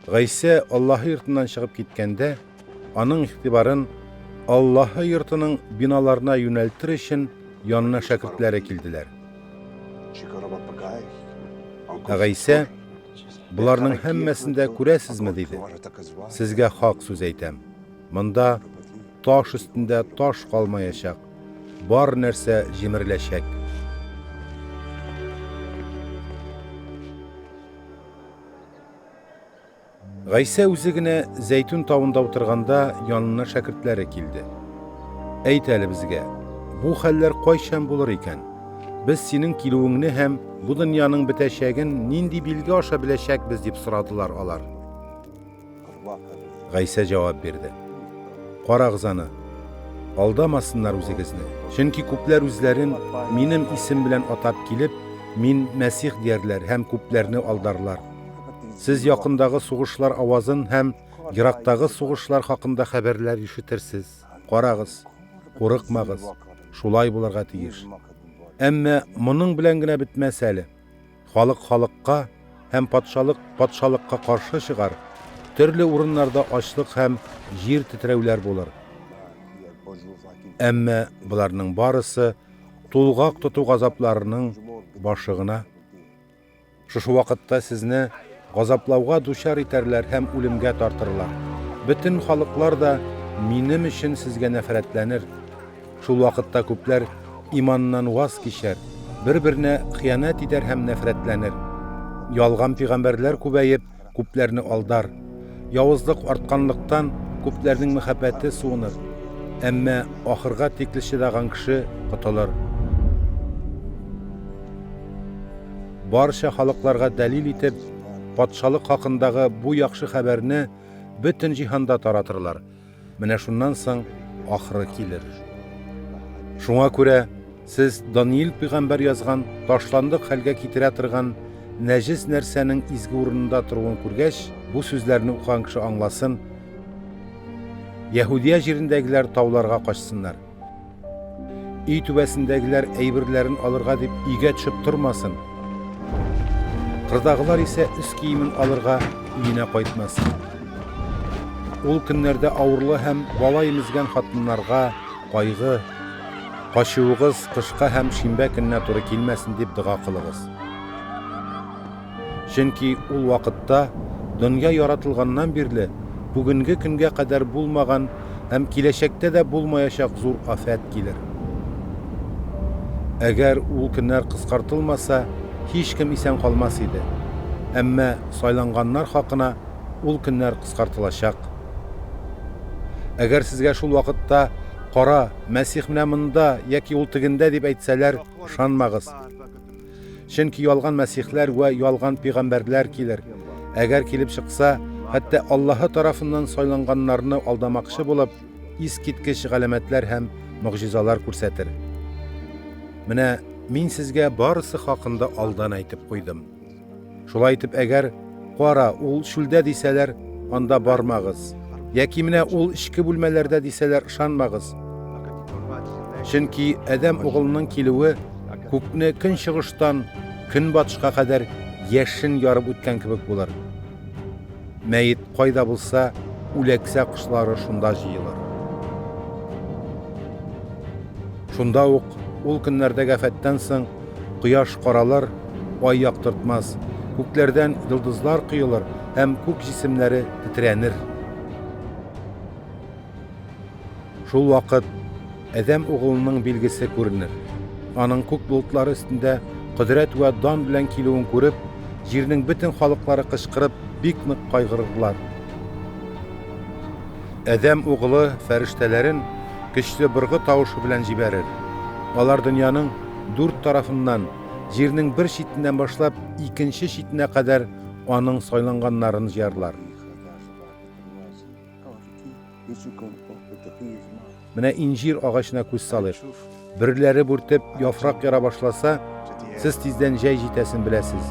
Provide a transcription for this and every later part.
Гайса Аллаһы йортынан чыгып киткәндә, аның игътибарын Аллаһы йортының биналарына юнәлтер өчен янына шәкертләре килделәр. Гайса буларның һәммәсендә күрәсезме диде. Сезгә хак сүз әйтәм. Монда таш өстендә таш калмаячак. Бар нәрсә җимереләчәк. Гайса үзе генә Зәйтүн тавында утырганда янына шәкертләре килде. Әйт әле безгә, бу хәлләр кайчан булыр икән? Без синең килүеңне һәм бу дөньяның бетәчәген нинди билге аша беләчәкбез дип сорадылар алар. Гайса җавап бирде. Карагыз аны, алдамасыннар үзегезне. Чөнки күпләр үзләрен минем исем белән атап килеп, мин Мәсих диярләр һәм күпләрне алдарлар. Сез якындагы сугышлар авазын һәм ерактагы сугышлар хакында хәбәрләр ишетерсез. Карагыз, курыкмагыз, шулай булырга тиеш. Әмма моның белән генә бетмәс әле. Халык халыкка һәм патшалык патшалыкка каршы чыгар. Төрле урыннарда ачлык һәм җир титреүләр булыр. Әмма буларның барысы тулгак тоту газапларының башыгына. Шушы вакытта сезне газаплауга дучар итәрләр һәм үлемгә тартырлар. Бөтен халыклар да минем өчен сезгә нәфрәтләнер. Шул вакытта күпләр иманнан ваз кичәр, бер-беренә хыянат итәр һәм нәфрәтләнер. Ялган пигамбәрләр күбәеп, күпләрне алдар. Явызлык артканлыктан күпләрнең мәхәббәте суыныр. Әмма ахырга тикле чыдаган кеше котылыр. Барча халыкларга дәлил итеп, патшалык хакындагы бу яхшы хәбәрне бөтен җиһанда таратырлар. Менә шуннан соң ахыры килер. Шуңа күрә сез Даниил пигамбәр язган ташландык хәлгә китерә торган нәҗис нәрсәнең изге урынында торуын күргәч, бу сүзләрне укыган кеше аңласын. Яһудия җирендәгеләр тауларга качсыннар. Өй түбәсендәгеләр әйберләрен алырга дип өйгә төшеп тормасын. Кырдагылар исә үз киемен алырга өенә кайтмасын. Ул көннәрдә авырлы һәм бала имезгән хатыннарга кайгы, качуыгыз кышка һәм шимбә көннә туры килмәсен дип дуга кылыгыз. Чөнки ул вакытта дөнья яратылганнан бирле бүгенге көнгә кадәр булмаган һәм киләчәктә дә булмаячак зур афәт килер. Әгәр ул көннәр кыскартылмаса, һич кем исән калмас иде. Әмма сайланганнар хакына ул көннәр кыскартылачак. Әгәр сезгә шул вакытта кара, Мәсих менә монда яки ул тегендә дип әйтсәләр, ышанмагыз. Чөнки ялган мәсихләр вә ялган пигамбәрләр килер. Әгәр килеп чыкса, хәтта Аллаһы тарафыннан сайланганнарны алдамакчы булып, искиткеч галәмәтләр һәм мөгъҗизалар күрсәтер. Менә мин сезгә барысы хакында алдан әйтеп куйдым. Шулай итеп, әгәр кара, ул шүлдә дисәләр, анда бармагыз. Яки менә ул ичке бүлмәләрдә дисәләр, ышанмагыз. Чөнки Адәм угылының килүе күкне көнчыгыштан көнбатышка кадәр яшен ярып үткән кебек булыр. Мәйет кайда булса, үләксә кышлары шунда җыелыр. Шунда ук ул көннәрдәге афәттән соң кояш каралар, ай яктыртмас, күкләрдән йолдызлар коелыр һәм күк җисемнәре тетрәнер. Шул вакыт Адәм угылының билгесе күренер. Аның күк болытлары өстендә кудрәт вә дан белән килүен күреп, җирнең бөтен халыклары кычкырып, бик нык кайгырырлар. Адәм угылы фәрештәләрен көчле быргы тавышы белән җибәрер. Алар дөньяның 4 тарафыннан, җирнең бер читеннән башлап икенче читенә кадәр аның сайланганнарын җыярлар. Менә инҗир агачына күз салыр. Бирләре бүртеп яфрак яра башласа, сез тиздән җәй җитәсен беләсез.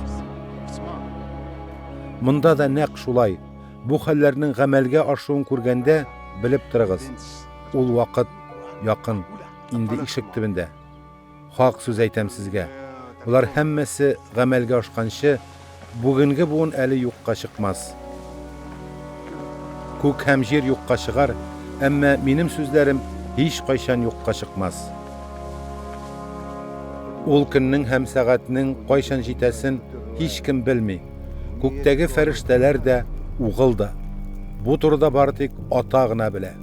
Монда да нәкъ шулай. Бу хәлләрнең гамәлгә ашуын күргәндә, белеп торыгыз. Ул вакыт якын, инде ишек төбендә. Хак сүз әйтәм сезгә. Булар һәммәсе гамәлгә ашканчы, бүгенге буын әле юкка чыкмас. Күк һәм җир юкка чыгар, әмма минем сүзләрем һич кайчан юкка чыкмас. Ул көннең һәм сәгатьнең кайчан җитәсен һич кем белми. Күктәге фәрештәләр дә, угыл да. Бу турыда бары тик Ата гына белә.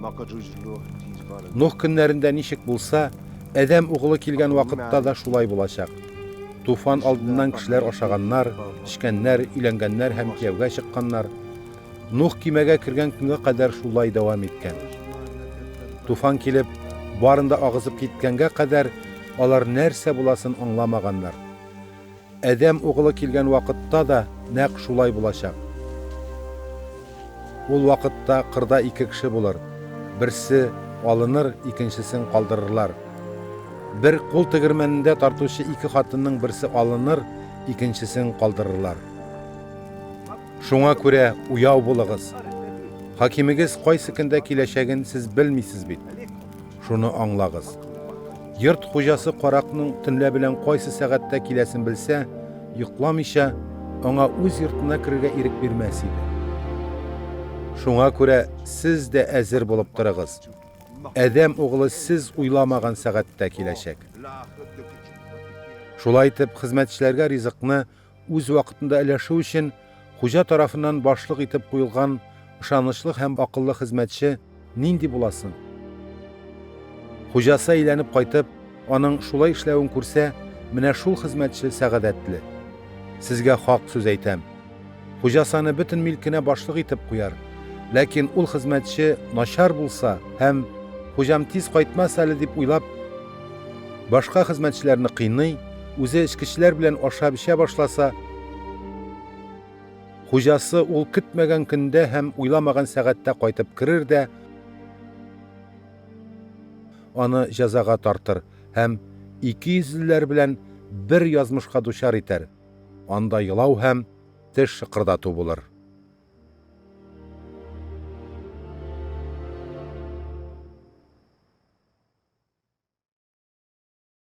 Нух көннәрендә ничек булса, Адәм угылы килгән вакытта да шулай булачак. Туфан алдыннан кешеләр ашаганнар, эчкәннәр, өйләнгәннәр һәм кияүгә чыкканнар. Нух кимәгә кергән көнгә кадәр шулай дәвам иткән. Туфан килеп, барында агызып киткәнгә кадәр алар нәрсә буласын аңламаганнар. Адәм угылы килгән вакытта да нәкъ шулай булачак. Ул вакытта кырда ике кеше булыр. Берсе алыныр, икенчесен калдырырлар. Бер кул тегермәнендә тартучы ике хатынның берсе алыныр, икенчесен калдырырлар. Шуңа күрә уяу булыгыз. Хакимегез кайсы көндә киләчәген сез белмисез бит. Шуны аңлагыз. Йорт хуҗасы каракның төнлә белән кайсы сәгатьтә киләсен белсә, йокламыйча аңа үз йортына керергә ирек бирмәс иде. Шуңа күрә сез дә әзер булып торыгыз. Адәм угылы сез уйламаган сәгатьтә киләчәк. Шулай итеп, хезмәтчеләргә ризыкны үз вакытында өләшү өчен хуҗа тарафыннан башлык итеп куелган ышанычлы һәм акыллы хезмәтче нинди буласын? Хуҗасы әйләнеп кайтып, аның шулай эшләвен күрсә, менә шул хезмәтче сәгадәтле. Сезгә хак сүз әйтәм. Хуҗасаны бөтен милкенә башлык итеп куяр. Ләкин ул хезмәтче начар булса һәм хуҗам тиз кайтмас әле дип уйлап, башка хезмәтчеләрне кыйный, үзе эчкечләр белән ашап-эчә башласа, хуҗасы ул көтмәгән көндә һәм уйламаган сәгатьтә кайтып керер дә аны җәзага тартыр һәм 200ләр белән бер язмышка дучар итәр. Анда елау һәм теш шыкырдату булыр.